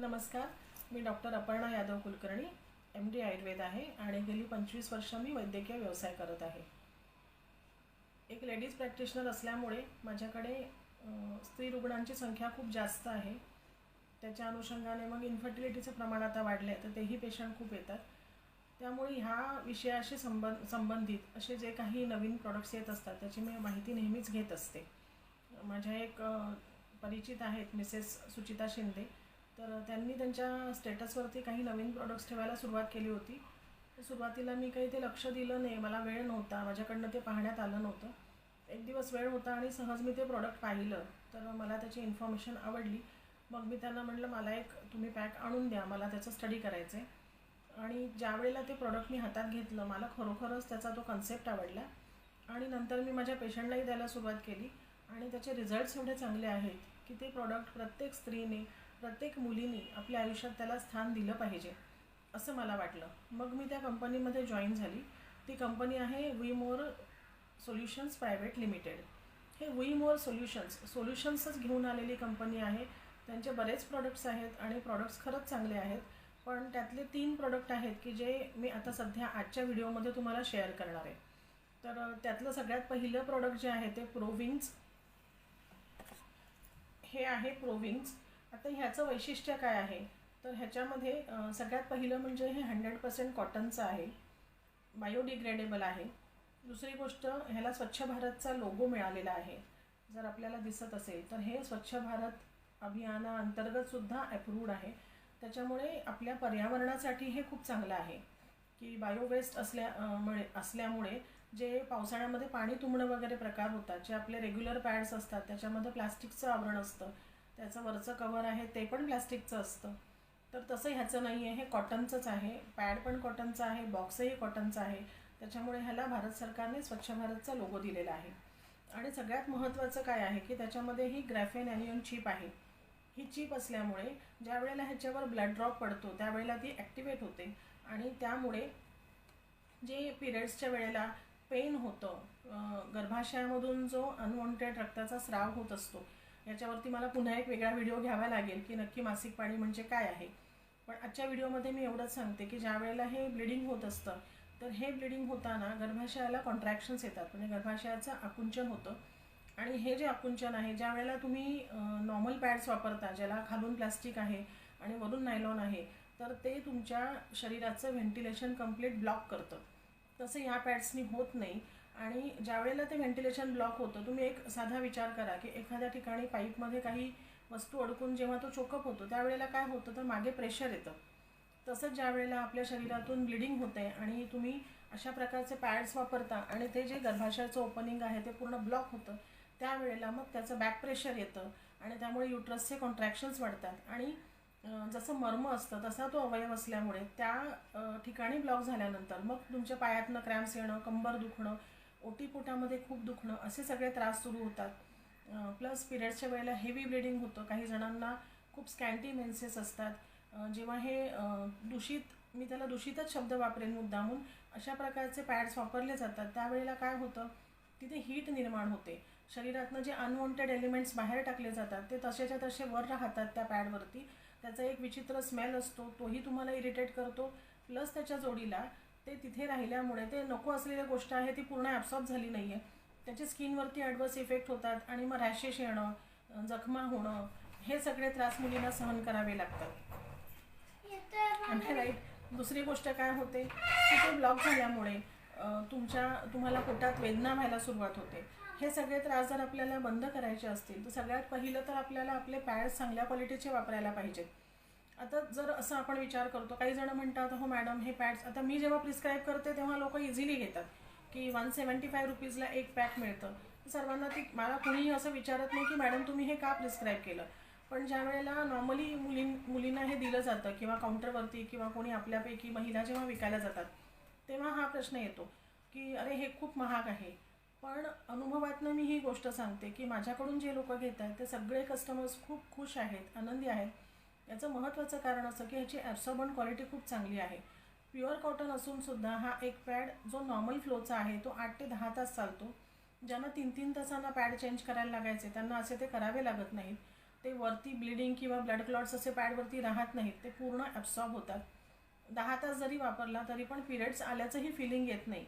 नमस्कार, मी doctor Aparna Yadav Kulkarni, MD Ayurveda आहे आणि गेली 25 वर्ष मी वैद्यकीय व्यवसाय करत आहे. एक लेडीज प्रॅक्टिशनर असल्यामुळे माझ्याकडे स्त्री रुग्णांची संख्या खूप जास्त आहे. त्याच्या अनुषंगाने मग इन्फर्टिलिटीचं प्रमाण आता वाढलं आहे, तर तेही पेशंट खूप येतात. त्यामुळे ह्या विषयाशी संबंधित असे जे काही नवीन प्रॉडक्ट्स येत असतात त्याची मी माहिती नेहमीच घेत असते. माझ्या एक परिचित आहेत मिसेस सुचिता शिंदे, तर त्यांनी त्यांच्या स्टेटसवरती काही नवीन प्रॉडक्ट्स ठेवायला सुरुवात केली होती. सुरुवातीला मी काही ते लक्ष दिलं नाही, मला वेळ नव्हता, माझ्याकडनं ते पाहण्यात आलं नव्हतं. एक दिवस वेळ होता आणि सहज मी ते प्रॉडक्ट पाहिलं, तर मला त्याची इन्फॉर्मेशन आवडली. मग मी त्यांना म्हटलं, मला एक तुम्ही पॅक आणून द्या, मला त्याचं स्टडी करायचं आहे. आणि ज्या वेळेला ते प्रॉडक्ट मी हातात घेतलं, मला खरोखरच त्याचा तो कन्सेप्ट आवडला आणि नंतर मी माझ्या पेशंटलाही द्यायला सुरुवात केली आणि त्याचे रिझल्ट्स एवढे चांगले आहेत की ते प्रॉडक्ट प्रत्येक स्त्रीने, प्रत्येक मुलीने आपल्या आयुष्यात त्याला स्थान दिलं पाहिजे असं मला वाटलं. मग मी त्या कंपनीमध्ये जॉईन झाली. ती कंपनी आहे V More Solutions Private Limited. हे वी मोर सोल्युशन्सच घेऊन आलेली कंपनी आहे. त्यांचे बरेच प्रॉडक्ट्स आहेत आणि प्रॉडक्ट्स खरंच चांगले आहेत. पण त्यातले 3 प्रॉडक्ट आहेत की जे मी आता सध्या आजच्या व्हिडिओमध्ये तुम्हाला शेअर करणार आहे. तर त्यातलं सगळ्यात पहिलं प्रॉडक्ट जे आहे ते प्रोविंग्स हे आहे. प्रोविंग्स आता ह्याचं वैशिष्ट्य काय आहे, तर ह्याच्यामध्ये सगळ्यात पहिलं म्हणजे हे 100% कॉटनचं आहे, बायोडिग्रेडेबल आहे. दुसरी गोष्ट, ह्याला स्वच्छ भारतचा लोगो मिळालेला आहे. जर आपल्याला दिसत असेल तर हे स्वच्छ भारत अभियानाअंतर्गतसुद्धा अप्रूव्ड आहे. त्याच्यामुळे आपल्या पर्यावरणासाठी हे खूप चांगलं आहे की बायोवेस्ट असल्यामुळे जे पावसाळ्यामध्ये पाणी तुंबणं वगैरे प्रकार होतात, जे आपले रेग्युलर पॅड्स असतात त्याच्यामध्ये प्लास्टिकचं आवरण असतं, त्याचं वरचं कवर आहे ते पण प्लास्टिकचं असतं. तर तसं ह्याचं नाही आहे, हे कॉटनचंच आहे. पॅड पण कॉटनचं आहे, बॉक्सही कॉटनचं आहे. त्याच्यामुळे ह्याला भारत सरकारने स्वच्छ भारतचा लोगो दिलेला आहे. आणि सगळ्यात महत्त्वाचं काय आहे की त्याच्यामध्ये ही ग्रॅफेन ॲनियन चिप आहे. ही चिप असल्यामुळे ज्या वेळेला ह्याच्यावर ब्लड ड्रॉप पडतो त्यावेळेला ती ॲक्टिवेट होते आणि त्यामुळे जे पिरियड्सच्या वेळेला पेन होतं, गर्भाशयामधून जो अनवॉन्टेड रक्ताचा स्राव होत असतो, याच्यावरती मला पुन्हा एक वेगळा व्हिडिओ घ्यावा लागेल की नक्की मासिक पाळी म्हणजे काय आहे. पण आजच्या व्हिडिओमध्ये मी एवढंच सांगते की ज्या वेळेला हे ब्लिडिंग होत असतं, तर हे ब्लिडिंग होताना गर्भाशयाला कॉन्ट्रॅक्शन्स येतात, म्हणजे गर्भाशयाचं आकुंचन होतं. आणि हे जे आकुंचन आहे, ज्या वेळेला तुम्ही नॉर्मल पॅड्स वापरता, ज्याला खालून प्लास्टिक आहे आणि वरून नायलॉन आहे, तर ते तुमच्या शरीराचं व्हेंटिलेशन कंप्लीट ब्लॉक करतं. तसं ह्या पॅड्सनी होत नाही. आणि ज्या वेळेला ते व्हेंटिलेशन ब्लॉक होतं, तुम्ही एक साधा विचार करा की एखाद्या ठिकाणी पाईपमध्ये काही वस्तू अडकून जेव्हा तो चोकअप होतो त्यावेळेला काय होतं, तर मागे प्रेशर येतं. तसंच ज्या वेळेला आपल्या शरीरातून ब्लिडिंग होते आणि तुम्ही अशा प्रकारचे पॅड्स वापरता आणि ते जे गर्भाशयाचं ओपनिंग आहे ते पूर्ण ब्लॉक होतं, त्यावेळेला मग त्याचं बॅक प्रेशर येतं आणि त्यामुळे युट्रसचे कॉन्ट्रॅक्शन्स वाढतात. आणि जसं मर्म असतं तसा तो अवयव असल्यामुळे त्या ठिकाणी ब्लॉक झाल्यानंतर मग तुमच्या पायातनं क्रॅम्प्स येणं, कंबर दुखणं, ओटीपोटामध्ये खूप दुखणं, असे सगळे त्रास सुरू होतात. प्लस पिरियड्सच्या वेळेला हेवी ब्लिडिंग होतं. काही जणांना खूप स्कॅन्टी मेन्सेस असतात. जेव्हा हे मी त्याला दूषितच शब्द वापरेन मुद्दामून, अशा प्रकारचे पॅड्स वापरले जातात, त्यावेळेला काय होतं, तिथे हीट निर्माण होते. शरीरातनं जे अनवॉन्टेड एलिमेंट्स बाहेर टाकले जातात ते तसेच्या तसे वर राहतात त्या पॅडवरती. त्याचा एक विचित्र स्मेल असतो, तोही तुम्हाला इरिटेट करतो. प्लस त्याच्या जोडीला ते तिथे राहिल्यामुळे ते नको असलेली गोष्ट आहे ती पूर्ण ॲब्सॉर्ब झाली नाही आहे, त्याच्या स्किनवरती ॲडवर्स इफेक्ट होतात आणि मग रॅशेस येणं, जखमा होणं, हे सगळे त्रास मुलींना सहन करावे लागतात. आणि राईट, दुसरी गोष्ट काय होते की ते ब्लॉक झाल्यामुळे तुम्हाला पोटात वेदना व्हायला सुरुवात होते. हे सगळे त्रास जर आपल्याला बंद करायचे असतील तर सगळ्यात पहिलं तर आपल्याला आपले पॅड्स चांगल्या क्वालिटीचे वापरायला पाहिजेत. आता जर असं आपण विचार करतो, काही जण म्हणतात, हो मॅडम हे पॅड्स, आता मी जेव्हा प्रिस्क्राईब करते तेव्हा लोक इझिली घेतात की 175 रुपीजला एक पॅक मिळतं. सर्वांना मला कोणीही असं विचारत नाही की मॅडम तुम्ही हे का प्रिस्क्राईब केलं. पण ज्या वेळेला नॉर्मली मुलींना हे दिलं जातं किंवा काउंटरवरती किंवा कोणी आपल्यापैकी महिला जेव्हा विकायला जातात तेव्हा हा प्रश्न येतो की अरे हे खूप महाग आहे. पण अनुभवातनं मी ही गोष्ट सांगते की माझ्याकडून जे लोक घेत आहेत ते सगळे कस्टमर्स खूप खुश आहेत, आनंदी आहेत. याचं महत्त्वाचं कारण असं की ह्याची ॲब्सॉर्बंट क्वालिटी खूप चांगली आहे. प्युअर कॉटन असूनसुद्धा हा एक पॅड जो नॉर्मल फ्लोचा आहे तो 8 ते 10 तास चालतो. ज्यांना 3-3 तासांना पॅड चेंज करायला लागायचे त्यांना असे ते करावे लागत नाहीत. ते वरती ब्लिडिंग किंवा ब्लड क्लॉट्स असे पॅडवरती राहत नाहीत, ते पूर्ण ॲब्सॉर्ब होतात. 10 तास जरी वापरला तरी पण पिरियड्स आल्याचंही फिलिंग येत नाही,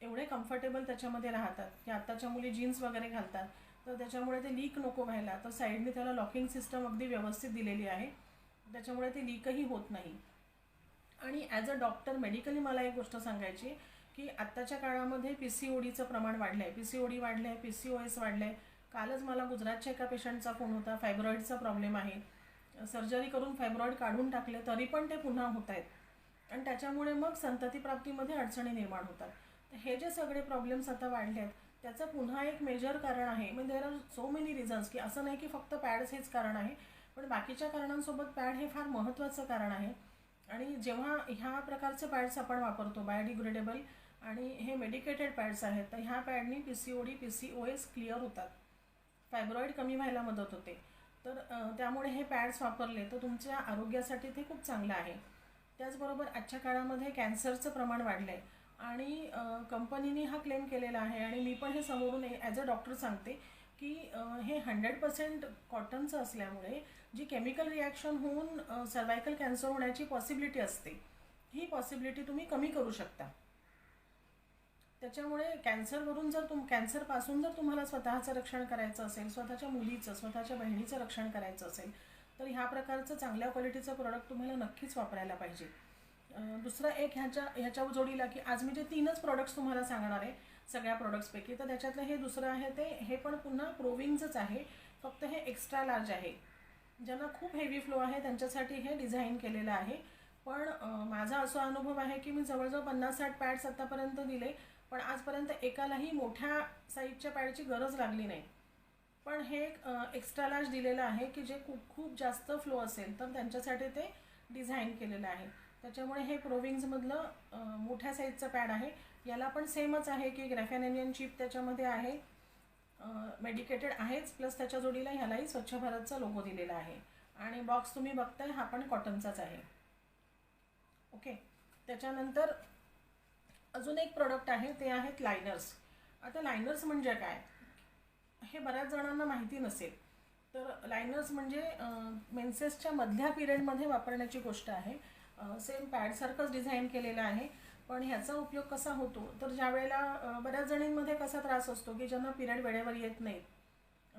एवढे कम्फर्टेबल त्याच्यामध्ये राहतात. की आत्ताच्या मुली जीन्स वगैरे घालतात, तर त्याच्यामुळे ते लीक नको व्हायला, तर साईडने त्याला लॉकिंग सिस्टम अगदी व्यवस्थित दिलेली आहे, त्याच्यामुळे ते लीकही होत नाही. आणि ॲज अ डॉक्टर मेडिकली मला एक गोष्ट सांगायची की आत्ताच्या काळामध्ये PCODचं प्रमाण वाढलं आहे, PCOD वाढलं आहे, PCOS वाढलं आहे. कालच मला गुजरातच्या एका पेशंटचा फोन होता, फायब्रॉईडचा प्रॉब्लेम आहे, सर्जरी करून फायब्रॉईड काढून टाकले तरी पण ते पुन्हा होत आहेत, आणि त्याच्यामुळे मग संततीप्राप्तीमध्ये अडचणी निर्माण होतात. तर हे जे सगळे प्रॉब्लेम्स आता वाढले आहेत त्याचं पुन्हा एक मेजर कारण आहे. म्हणजे there are so many reasons, की असं नाही की फक्त पॅड्स हेच कारण आहे, पण बाकीच्या कारणांसोबत पॅड हे फार महत्त्वाचं कारण आहे. आणि जेव्हा ह्या प्रकारचे पॅड्स आपण वापरतो बायोडिग्रेडेबल आणि हे मेडिकेटेड पॅड्स आहेत, तर ह्या पॅडनी PCOD PCOS क्लिअर होतात, फायब्रॉईड कमी व्हायला मदत होते. तर त्यामुळे हे पॅड्स वापरले तर तुमच्या आरोग्यासाठी ते खूप चांगलं आहे. त्याचबरोबर आजच्या काळामध्ये कॅन्सरचं प्रमाण वाढलं आहे, आणि कंपनीने हा क्लेम केलेला आहे, आणि मी पण हे समोरून ॲज अ डॉक्टर सांगते की हे 100% कॉटनचं असल्यामुळे जी केमिकल रिॲक्शन होऊन सर्वायकल कॅन्सर होण्याची पॉसिबिलिटी असते, ही पॉसिबिलिटी तुम्ही कमी करू शकता. त्याच्यामुळे कॅन्सरपासून जर तुम्हाला स्वतःचं रक्षण करायचं असेल, स्वतःच्या मुलीचं, स्वतःच्या बहिणीचं रक्षण करायचं असेल, तर ह्या प्रकारचं चांगल्या क्वालिटीचं प्रोडक्ट तुम्हाला नक्कीच वापरायला पाहिजे. दुसरं एक ह्याच्या जोडीला, की आज मी जे 3च प्रोडक्ट्स तुम्हाला सांगणार आहे सगळ्या प्रोडक्ट्सपैकी, तर त्याच्यातलं हे दुसरं आहे, हे पण पुन्हा प्रोविंगचंच आहे, फक्त हे एक्स्ट्रा लार्ज आहे. ज्यांना खूप हेवी फ्लो आहे त्यांच्यासाठी हे डिझाईन केलेलं आहे. पण माझा असा अनुभव आहे की मी जवळजवळ 50-60 पॅड्स आत्तापर्यंत दिले, पण आजपर्यंत एकालाही मोठ्या साईजच्या पॅडची गरज लागली नाही. पण हे एक एक्स्ट्रा लार्ज दिलेलं आहे की जे खूप जास्त फ्लो असेल तर त्यांच्यासाठी ते डिझाईन केलेलं आहे. त्याच्यामुळे हे प्रोविंग्जमधलं मोठ्या साईजचं पॅड आहे. याला पण सेमच आहे की ग्रॅफेनेनियन चिप त्याच्यामध्ये आहे, मेडिकेटेड आहेच, प्लस त्याच्या जोडीला ह्यालाही स्वच्छ भारतचा लोगो दिलेला आहे, आणि बॉक्स तुम्ही बघताय हा पण कॉटनचाच आहे. ओके. त्याच्यानंतर अजून एक प्रोडक्ट आहे, ते आहेत लायनर्स. आता लायनर्स म्हणजे काय हे बऱ्याच जणांना माहिती नसेल. तर लायनर्स म्हणजे मेन्सेसच्या मधल्या पिरियडमध्ये वापरण्याची गोष्ट आहे. सेम पॅडसारखंच डिझाईन केलेलं आहे, पण ह्याचा उपयोग कसा होतो तर ज्या वेळेला बऱ्याच जणींमध्ये कसा त्रास असतो की ज्यांना पिरियड वेळेवर येत नाहीत,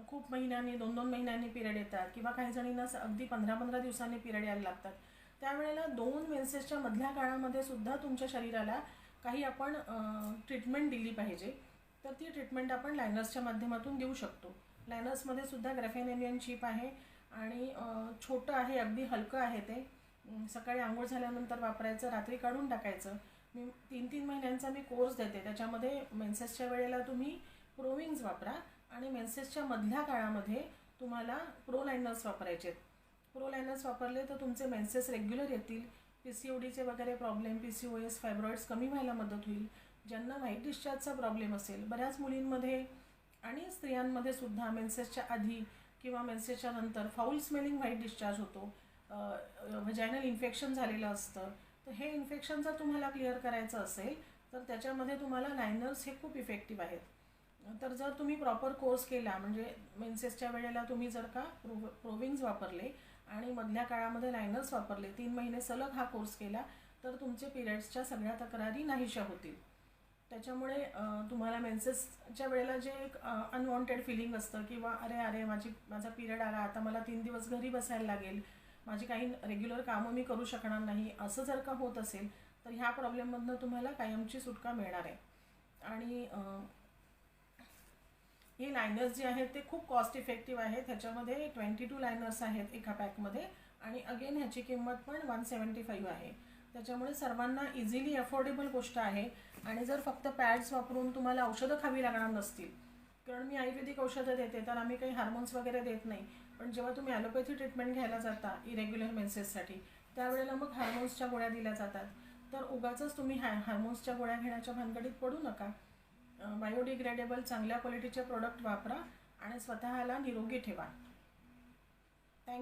खूप महिन्यांनी 2-2 महिन्यांनी पिरियड येतात, किंवा काही जणींना अगदी 15-15 दिवसांनी पिरियड यायला लागतात. त्यावेळेला 2 मेन्सेसच्या मधल्या काळामध्ये सुद्धा तुमच्या शरीराला काही आपण ट्रीटमेंट दिली पाहिजे. तर ती ट्रीटमेंट आपण लायनर्सच्या माध्यमातून देऊ शकतो. लायनर्समध्ये सुद्धा ग्रॅफेनेनियन चिप आहे, आणि छोटं आहे, अगदी हलकं आहे ते. सकाळी आंघोळ झाल्यानंतर वापरायचं, रात्री काढून टाकायचं. मी 3-3 महिन्यांचा मी कोर्स देते, त्याच्यामध्ये मेन्सेसच्या वेळेला तुम्ही प्रोविंग्ज वापरा, आणि मेन्सेसच्या मधल्या काळामध्ये तुम्हाला प्रो लायनर्स वापरायचे आहेत. प्रो लायनर्स वापरले तर तुमचे मेन्सेस रेग्युलर येतील, PCODचे वगैरे प्रॉब्लेम, PCOS, फायब्रॉईड्स कमी व्हायला मदत होईल. ज्यांना व्हाईट डिस्चार्जचा प्रॉब्लेम असेल, बऱ्याच मुलींमध्ये आणि स्त्रियांमध्ये सुद्धा मेन्सेसच्या आधी किंवा मेन्सेसच्या नंतर फाऊल स्मेलिंग व्हाईट डिस्चार्ज होतो, व्हजायनल इन्फेक्शन झालेलं असतं. तर हे इन्फेक्शन जर तुम्हाला क्लिअर करायचं असेल तर त्याच्यामध्ये तुम्हाला लायनर्स हे खूप इफेक्टिव्ह आहेत. तर जर तुम्ही प्रॉपर कोर्स केला, म्हणजे मेन्सेसच्या वेळेला तुम्ही जर का प्रोविंग्ज वापरले आणि मधल्या काळामध्ये लायनर्स वापरले, 3 महिने सलग हा कोर्स केला, तर तुमचे पिरियड्सच्या सगळ्या तक्रारी नाहीशा होतील. त्याच्यामुळे तुम्हाला मेन्सेसच्या वेळेला जे एक अनवॉन्टेड फिलिंग असतं, किंवा अरे माझा पिरियड आला, आता मला 3 दिवस घरी बसायला लागेल, माझी काही रेग्युलर कामं मी करू शकणार नाही, असं जर का होत असेल तर ह्या प्रॉब्लेममधनं तुम्हाला कायमची सुटका मिळणार आहे. आणि हे लायनर्स जे आहेत ते खूप कॉस्ट इफेक्टिव्ह आहेत. ह्याच्यामध्ये 22 लायनर्स आहेत एका पॅकमध्ये, आणि अगेन ह्याची किंमत पण 175 आहे. त्याच्यामुळे सर्वांना इझिली अफोर्डेबल गोष्ट आहे. आणि जर फक्त पॅड्स वापरून तुम्हाला औषधं खावी लागणार नसतील, कारण मी आयुर्वेदिक औषधं देते तर आम्ही काही हार्मोन्स वगैरे देत नाही, पण जेव्हा तुम्ही ॲलोपॅथी ट्रीटमेंट घ्यायला जाता इरेग्युलर मेन्सेससाठी, त्यावेळेला मग हार्मोन्सच्या गोळ्या दिल्या जातात. तर उगाचच तुम्ही हार्मोन्सच्या गोळ्या घेण्याच्या भानगडीत पडू नका. बायोडिग्रेडेबल चांगल्या क्वालिटीचे प्रोडक्ट वापरा आणि स्वतःला निरोगी ठेवा. थँक्यू.